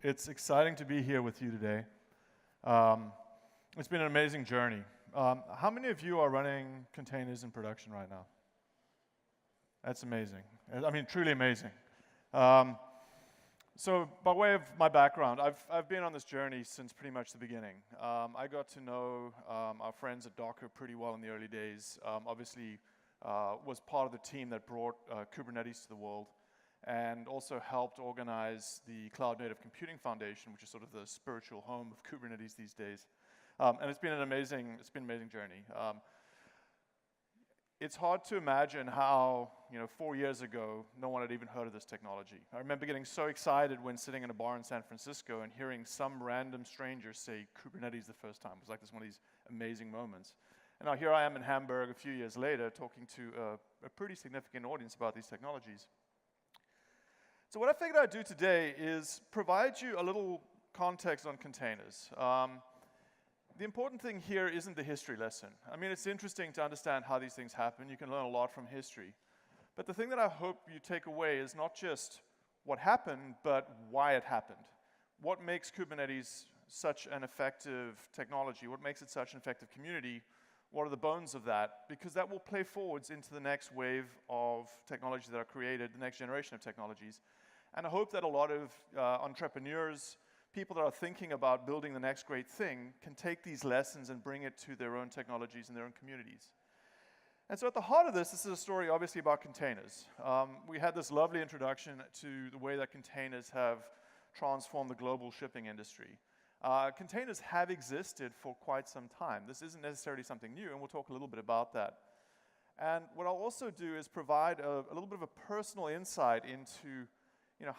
It's exciting to be here with you today. It's been an amazing journey. How many of you are running containers in production right now? That's amazing. I mean, truly amazing. So, by way of my background, I've been on this journey since pretty much the beginning. I got to know our friends at Docker pretty well in the early days. Obviously, was part of the team that brought Kubernetes to the world, and also helped organize the Cloud Native Computing Foundation, which is sort of the spiritual home of Kubernetes these days. And it's been an amazing journey. It's hard to imagine how, 4 years ago, no one had even heard of this technology. I remember getting so excited when sitting in a bar in San Francisco and hearing some random stranger say Kubernetes the first time. It was like one of these amazing moments. And now here I am in Hamburg a few years later talking to a pretty significant audience about these technologies. So what I figured I'd do today is provide you a little context on containers. The important thing here isn't the history lesson. I mean, it's interesting to understand how these things happen. You can learn a lot from history. But the thing that I hope you take away is not just what happened, but why it happened. What makes Kubernetes such an effective technology? What makes it such an effective community? What are the bones of that? Because that will play forwards into the next wave of technologies that are created, the next generation of technologies. And I hope that a lot of entrepreneurs, people that are thinking about building the next great thing, can take these lessons and bring it to their own technologies and their own communities. And so at the heart of this is a story obviously about containers. We had this lovely introduction to the way that containers have transformed the global shipping industry. Containers have existed for quite some time. This isn't necessarily something new, and we'll talk a little bit about that. And what I'll also do is provide a little bit of a personal insight into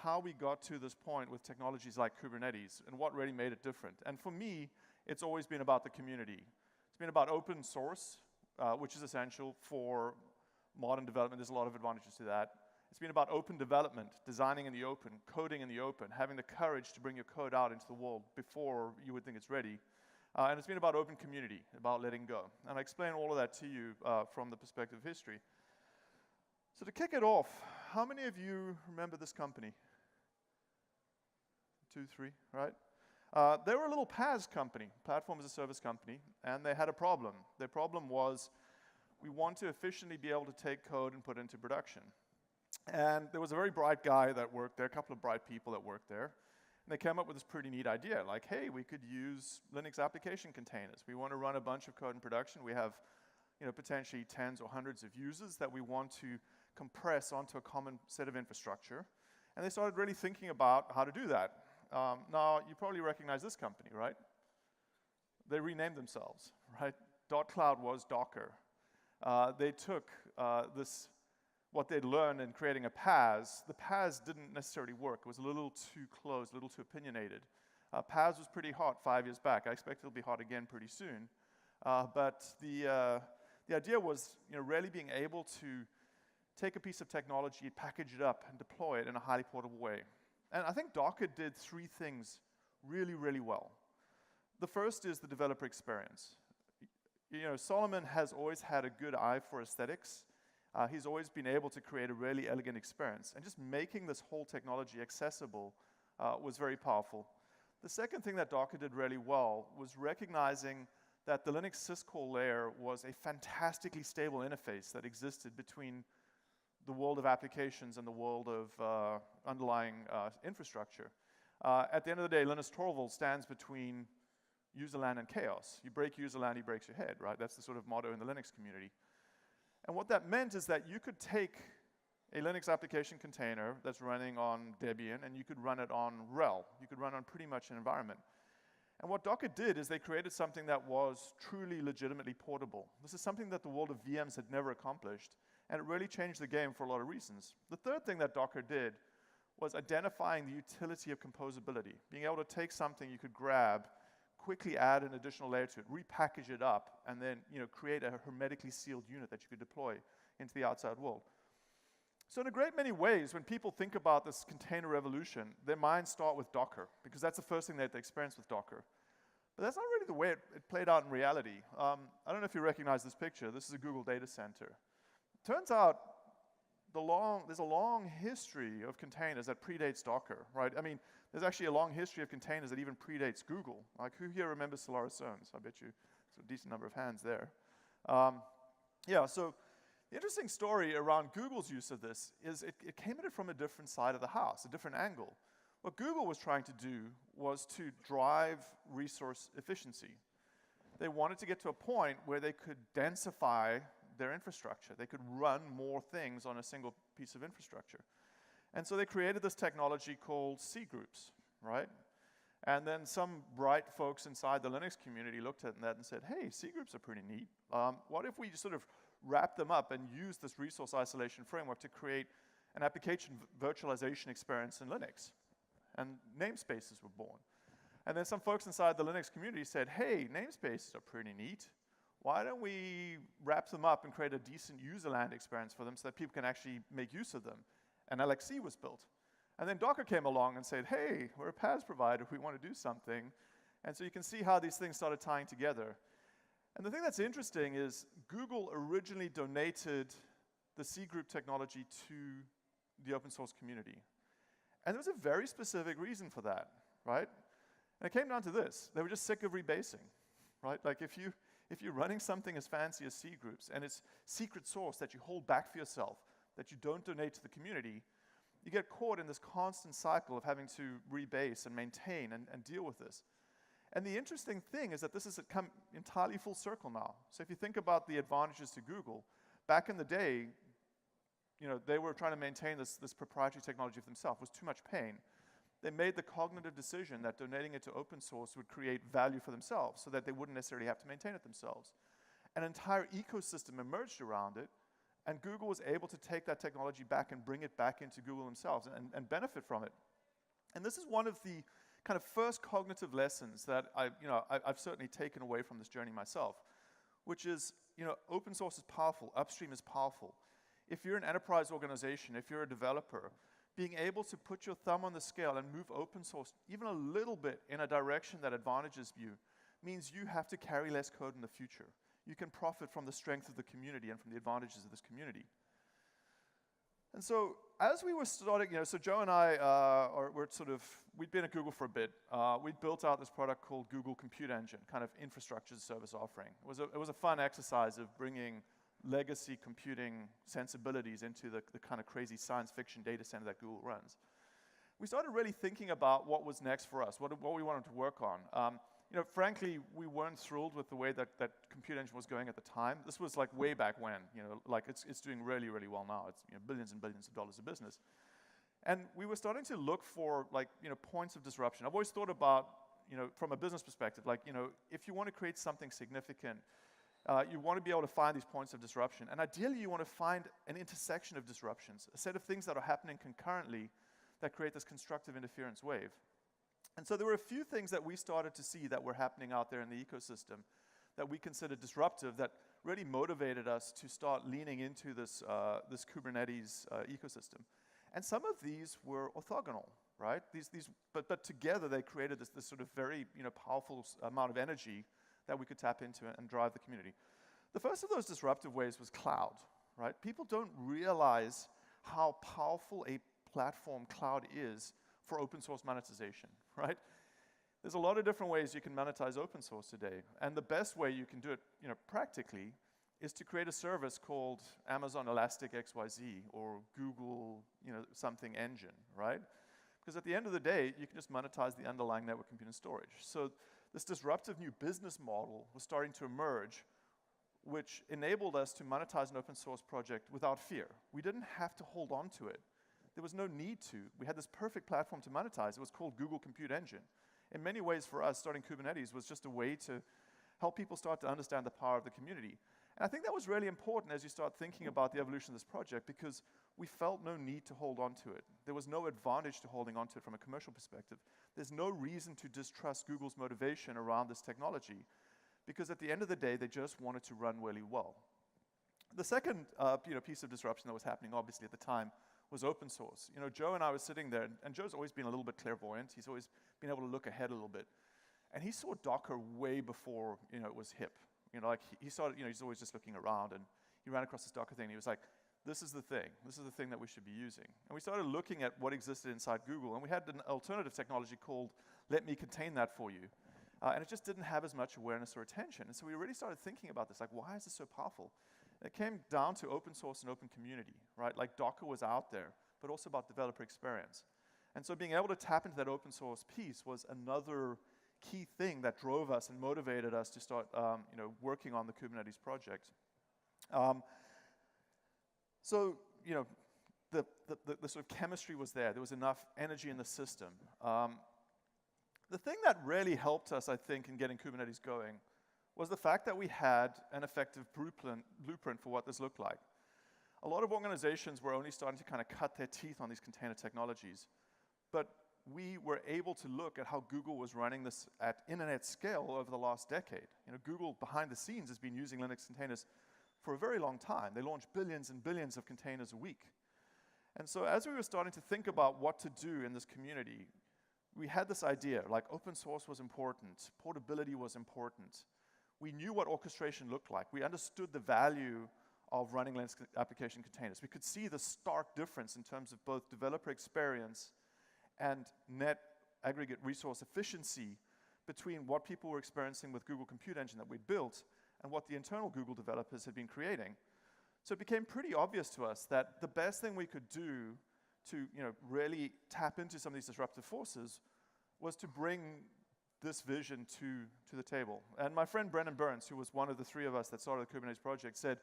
how we got to this point with technologies like Kubernetes and what really made it different. And for me, it's always been about the community. It's been about open source, which is essential for modern development. There's a lot of advantages to that. It's been about open development, designing in the open, coding in the open, having the courage to bring your code out into the world before you would think it's ready. And it's been about open community, about letting go. And I explain all of that to you from the perspective of history. So to kick it off, how many of you remember this company? 2, 3, right? They were a little PaaS company, platform as a service company, and they had a problem. Their problem was we want to efficiently be able to take code and put it into production. And there was a very bright guy that worked there, a couple of bright people that worked there, and they came up with this pretty neat idea, like, hey, we could use Linux application containers. We want to run a bunch of code in production. We have potentially tens or hundreds of users that we want to compress onto a common set of infrastructure. And they started really thinking about how to do that. Now, you probably recognize this company, right? They renamed themselves, right? .cloud was Docker. They took what they'd learned in creating a PaaS. The PaaS didn't necessarily work. It was a little too closed, a little too opinionated. PaaS was pretty hot 5 years back. I expect it'll be hot again pretty soon. But the idea was really being able to take a piece of technology, package it up, and deploy it in a highly portable way. And I think Docker did 3 things really, really well. The first is the developer experience. Solomon has always had a good eye for aesthetics. He's always been able to create a really elegant experience. And just making this whole technology accessible was very powerful. The second thing that Docker did really well was recognizing that the Linux syscall layer was a fantastically stable interface that existed between the world of applications and the world of underlying infrastructure. At the end of the day, Linus Torvalds stands between userland and chaos. You break userland, he breaks your head, right? That's the sort of motto in the Linux community. And what that meant is that you could take a Linux application container that's running on Debian, and you could run it on RHEL. You could run on pretty much an environment. And what Docker did is they created something that was truly legitimately portable. This is something that the world of VMs had never accomplished. And it really changed the game for a lot of reasons. The third thing that Docker did was identifying the utility of composability, being able to take something you could grab, quickly add an additional layer to it, repackage it up, and then create a hermetically sealed unit that you could deploy into the outside world. So in a great many ways, when people think about this container revolution, their minds start with Docker, because that's the first thing that they experience with Docker. But that's not really the way it played out in reality. I don't know if you recognize this picture. This is a Google data center. Turns out there's a long history of containers that predates Docker, right? I mean, there's actually a long history of containers that even predates Google. Like, who here remembers Solaris Zones? I bet you it's a decent number of hands there. Yeah, so the interesting story around Google's use of this is it came at it from a different side of the house, a different angle. What Google was trying to do was to drive resource efficiency. They wanted to get to a point where they could densify their infrastructure. They could run more things on a single piece of infrastructure. And so they created this technology called cgroups, right? And then some bright folks inside the Linux community looked at that and said, hey, cgroups are pretty neat. What if we just sort of wrap them up and use this resource isolation framework to create an application virtualization experience in Linux? And namespaces were born. And then some folks inside the Linux community said, hey, namespaces are pretty neat. Why don't we wrap them up and create a decent user land experience for them so that people can actually make use of them? And LXC was built. And then Docker came along and said, hey, we're a PaaS provider, we want to do something. And so you can see how these things started tying together. And the thing that's interesting is Google originally donated the cgroup technology to the open source community. And there was a very specific reason for that, right? And it came down to this. They were just sick of rebasing, right? Like if you're running something as fancy as cgroups and it's secret source that you hold back for yourself, that you don't donate to the community, you get caught in this constant cycle of having to rebase and maintain and deal with this. And the interesting thing is that this has come entirely full circle now. So if you think about the advantages to Google, back in the day, they were trying to maintain this proprietary technology for themselves. It was too much pain. They made the cognitive decision that donating it to open source would create value for themselves so that they wouldn't necessarily have to maintain it themselves. An entire ecosystem emerged around it, and Google was able to take that technology back and bring it back into Google themselves and benefit from it. And this is one of the kind of first cognitive lessons that I've certainly taken away from this journey myself, which is, open source is powerful, upstream is powerful. If you're an enterprise organization, if you're a developer, being able to put your thumb on the scale and move open source even a little bit in a direction that advantages you means you have to carry less code in the future. You can profit from the strength of the community and from the advantages of this community. And so as we were starting, so Joe and I we'd been at Google for a bit. We built out this product called Google Compute Engine, kind of infrastructure as a service offering. It was a fun exercise of bringing legacy computing sensibilities into the kind of crazy science fiction data center that Google runs. We started really thinking about what was next for us, what we wanted to work on. Frankly, we weren't thrilled with the way that Compute Engine was going at the time. This was like way back when, it's doing really, really well now. It's billions and billions of dollars of business. And we were starting to look for points of disruption. I've always thought about, from a business perspective, if you want to create something significant, you want to be able to find these points of disruption. And ideally, you want to find an intersection of disruptions, a set of things that are happening concurrently that create this constructive interference wave. And so there were a few things that we started to see that were happening out there in the ecosystem that we considered disruptive that really motivated us to start leaning into this Kubernetes ecosystem. And some of these were orthogonal, right? But together they created this sort of very powerful amount of energy that we could tap into and drive the community. The first of those disruptive ways was cloud, right? People don't realize how powerful a platform cloud is for open source monetization, right? There's a lot of different ways you can monetize open source today, and the best way you can do it, practically, is to create a service called Amazon Elastic XYZ or Google, something engine, right? Because at the end of the day, you can just monetize the underlying network compute and storage. So this disruptive new business model was starting to emerge, which enabled us to monetize an open source project without fear. We didn't have to hold on to it. There was no need to. We had this perfect platform to monetize. It was called Google Compute Engine. In many ways for us, starting Kubernetes was just a way to help people start to understand the power of the community. And I think that was really important as you start thinking about the evolution of this project, because we felt no need to hold on to it. There was no advantage to holding on to it from a commercial perspective. There's no reason to distrust Google's motivation around this technology, because at the end of the day, they just wanted to run really well. The second piece of disruption that was happening, obviously, at the time was open source. Joe and I were sitting there, and Joe's always been a little bit clairvoyant. He's always been able to look ahead a little bit. And he saw Docker way before, it was hip. He started, he's always just looking around, and he ran across this Docker thing, and he was like, this is the thing. This is the thing that we should be using. And we started looking at what existed inside Google, and we had an alternative technology called Let Me Contain That For You. And it just didn't have as much awareness or attention. And so we really started thinking about this, like, why is this so powerful? And it came down to open source and open community, right? Like Docker was out there, but also about developer experience. And so being able to tap into that open source piece was another key thing that drove us and motivated us to start working on the Kubernetes project. So the sort of chemistry was there. There was enough energy in the system. The thing that really helped us, I think, in getting Kubernetes going was the fact that we had an effective blueprint for what this looked like. A lot of organizations were only starting to kind of cut their teeth on these container technologies, but we were able to look at how Google was running this at internet scale over the last decade. Google, behind the scenes, has been using Linux containers for a very long time. They launch billions and billions of containers a week. And so as we were starting to think about what to do in this community, we had this idea, like open source was important, portability was important. We knew what orchestration looked like. We understood the value of running Linux application containers. We could see the stark difference in terms of both developer experience and net aggregate resource efficiency between what people were experiencing with Google Compute Engine that we'd built and what the internal Google developers had been creating. So it became pretty obvious to us that the best thing we could do to really tap into some of these disruptive forces was to bring this vision to the table. And my friend Brendan Burns, who was one of the three of us that started the Kubernetes project, said,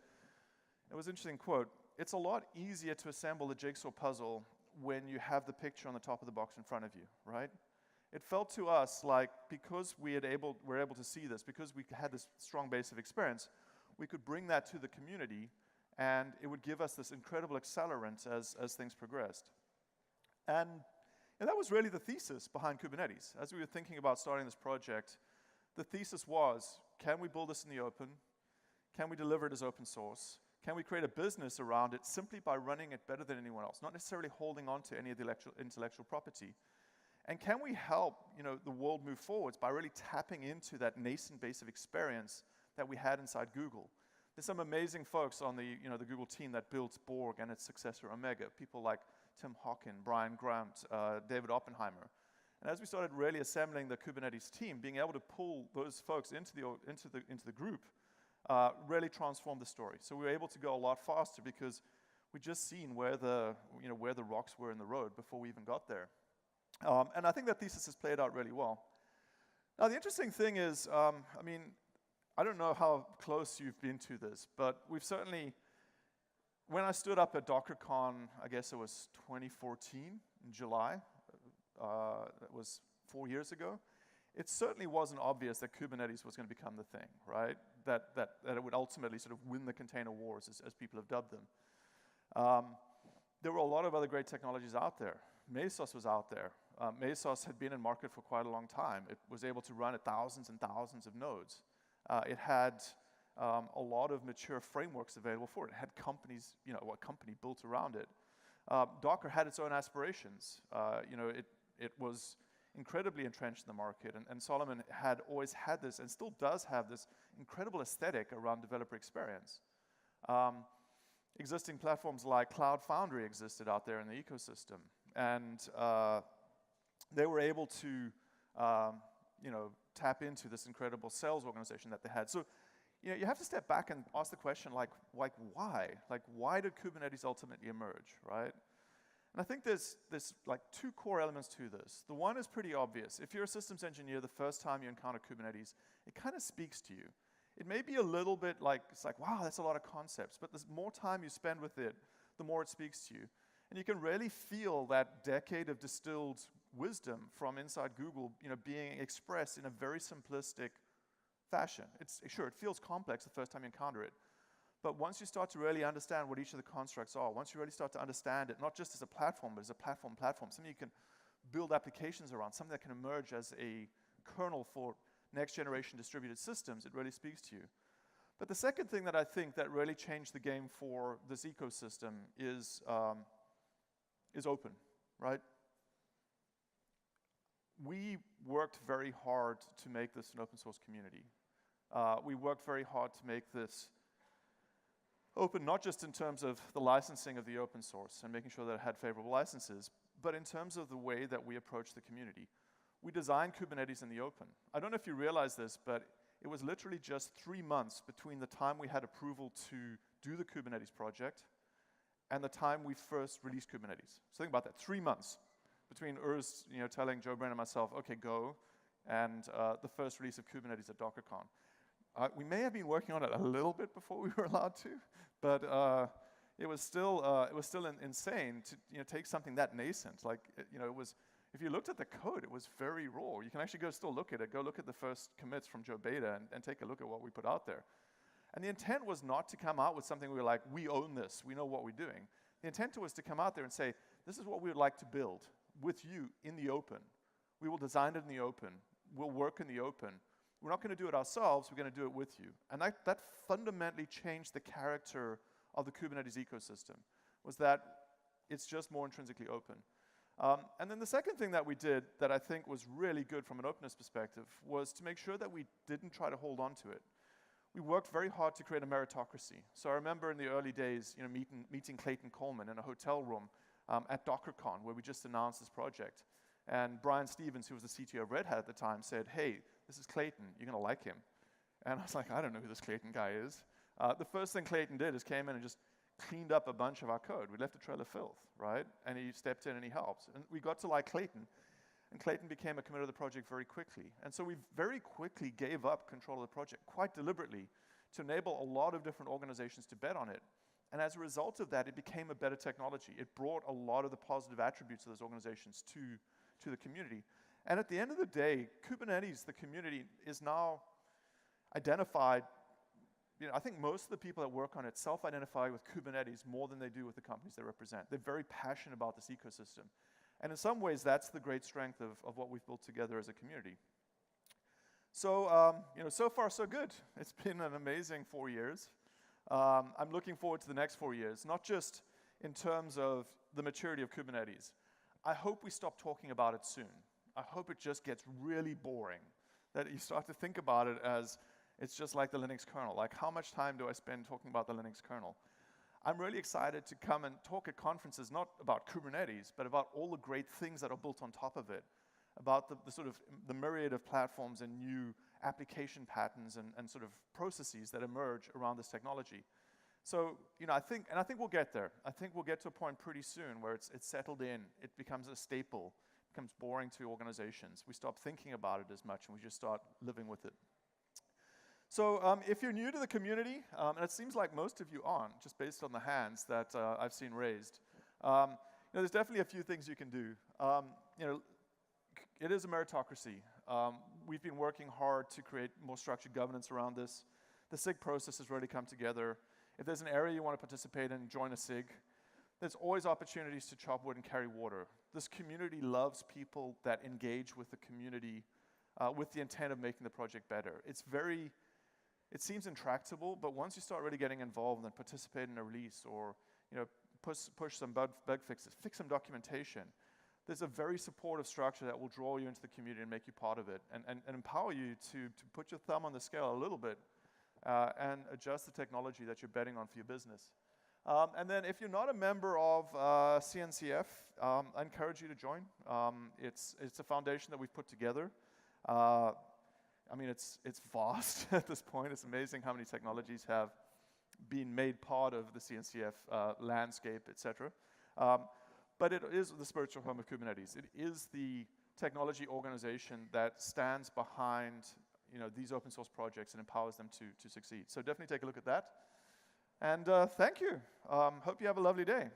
it was an interesting quote, "It's a lot easier to assemble the jigsaw puzzle when you have the picture on the top of the box in front of you," right? It felt to us like because we're able to see this, because we had this strong base of experience, we could bring that to the community, and it would give us this incredible accelerant as things progressed. And that was really the thesis behind Kubernetes. As we were thinking about starting this project, the thesis was, can we build this in the open? Can we deliver it as open source? Can we create a business around it simply by running it better than anyone else, not necessarily holding on to any of the intellectual property? And can we help the world move forwards by really tapping into that nascent base of experience that we had inside Google? There's some amazing folks on the Google team that built Borg and its successor Omega, people like Tim Hockin, Brian Grant, David Oppenheimer. And as we started really assembling the Kubernetes team, being able to pull those folks into the group really transformed the story. So we were able to go a lot faster because we just seen where the rocks were in the road before we even got there. And I think that thesis has played out really well. Now the interesting thing is, I don't know how close you've been to this, but we've certainly, when I stood up at DockerCon, I guess it was 2014 in July, that was 4 years ago, it certainly wasn't obvious that Kubernetes was going to become the thing, right? That it would ultimately sort of win the container wars, as people have dubbed them. There were a lot of other great technologies out there. Mesos was out there. Mesos had been in market for quite a long time. It was able to run at thousands and thousands of nodes. It had a lot of mature frameworks available for it. It had companies, a company built around it. Docker had its own aspirations. It was incredibly entrenched in the market, and Solomon had always had this, and still does have this incredible aesthetic around developer experience. Existing platforms like Cloud Foundry existed out there in the ecosystem, and they were able to tap into this incredible sales organization that they had. So you have to step back and ask the question, like why? Like, why did Kubernetes ultimately emerge, right? And I think there's like two core elements to this. The one is pretty obvious. If you're a systems engineer, the first time you encounter Kubernetes, it kind of speaks to you. It may be a little bit like, it's like, wow, that's a lot of concepts, but the more time you spend with it, the more it speaks to you. And you can really feel that decade of distilled wisdom from inside Google, being expressed in a very simplistic fashion. Sure, it feels complex the first time you encounter it, but once you start to really understand what each of the constructs are, once you really start to understand it, not just as a platform, but as a platform, something you can build applications around, something that can emerge as a kernel for next generation distributed systems, it really speaks to you. But the second thing that I think that really changed the game for this ecosystem is open, right? We worked very hard to make this an open source community. We worked very hard to make this Open not just in terms of the licensing of the open source and making sure that it had favorable licenses, but in terms of the way that we approach the community. We designed Kubernetes in the open. I don't know if you realize this, but it was literally just 3 months between the time we had approval to do the Kubernetes project and the time we first released Kubernetes. So think about that, 3 months between Urs, telling Joe Brain and myself, okay, go, and the first release of Kubernetes at DockerCon. We may have been working on it a little bit before we were allowed to, but it was still insane to take something that nascent. Like it was. If you looked at the code, it was very raw. You can actually still look at it. Go look at the first commits from Joe Beta and take a look at what we put out there. And the intent was not to come out with something we were like, we own this, we know what we're doing. The intent was to come out there and say, this is what we would like to build with you in the open. We will design it in the open. We'll work in the open. We're not going to do it ourselves, we're going to do it with you. And that fundamentally changed the character of the Kubernetes ecosystem, was that it's just more intrinsically open. And then the second thing that we did that I think was really good from an openness perspective was to make sure that we didn't try to hold on to it. We worked very hard to create a meritocracy. So I remember in the early days, meeting Clayton Coleman in a hotel room at DockerCon, where we just announced this project. And Brian Stevens, who was the CTO of Red Hat at the time, said, hey, this is Clayton, you're going to like him. And I was like, I don't know who this Clayton guy is. The first thing Clayton did is came in and just cleaned up a bunch of our code. We left a trail of filth, right? And he stepped in and he helped. And we got to like Clayton, and Clayton became a committer of the project very quickly. And so we very quickly gave up control of the project, quite deliberately, to enable a lot of different organizations to bet on it. And as a result of that, it became a better technology. It brought a lot of the positive attributes of those organizations to the community. And at the end of the day, Kubernetes, the community, is now identified. I think most of the people that work on it self-identify with Kubernetes more than they do with the companies they represent. They're very passionate about this ecosystem. And in some ways, that's the great strength of what we've built together as a community. So, so far so good. It's been an amazing 4 years. I'm looking forward to the next 4 years, not just in terms of the maturity of Kubernetes. I hope we stop talking about it soon. I hope it just gets really boring, that you start to think about it as it's just like the Linux kernel. Like, how much time do I spend talking about the Linux kernel? I'm really excited to come and talk at conferences, not about Kubernetes, but about all the great things that are built on top of it, about the sort of the myriad of platforms and new application patterns and sort of processes that emerge around this technology. So, I think we'll get there. I think we'll get to a point pretty soon where it's settled in, it becomes a staple, it becomes boring to organizations. We stop thinking about it as much and we just start living with it. So if you're new to the community, and it seems like most of you aren't, just based on the hands that I've seen raised, there's definitely a few things you can do. It is a meritocracy. We've been working hard to create more structured governance around this. The SIG process has really come together. If there's an area you want to participate in, join a SIG. There's always opportunities to chop wood and carry water. This community loves people that engage with the community with the intent of making the project better. It seems intractable, but once you start really getting involved and participate in a release or push some bug fixes, fix some documentation, there's a very supportive structure that will draw you into the community and make you part of it and empower you to put your thumb on the scale a little bit and adjust the technology that you're betting on for your business. And then if you're not a member of CNCF, I encourage you to join. It's a foundation that we've put together. It's vast at this point. It's amazing how many technologies have been made part of the CNCF landscape, etc. But it is the spiritual home of Kubernetes. It is the technology organization that stands behind these open source projects and empowers them to succeed. So definitely take a look at that. And thank you. Hope you have a lovely day.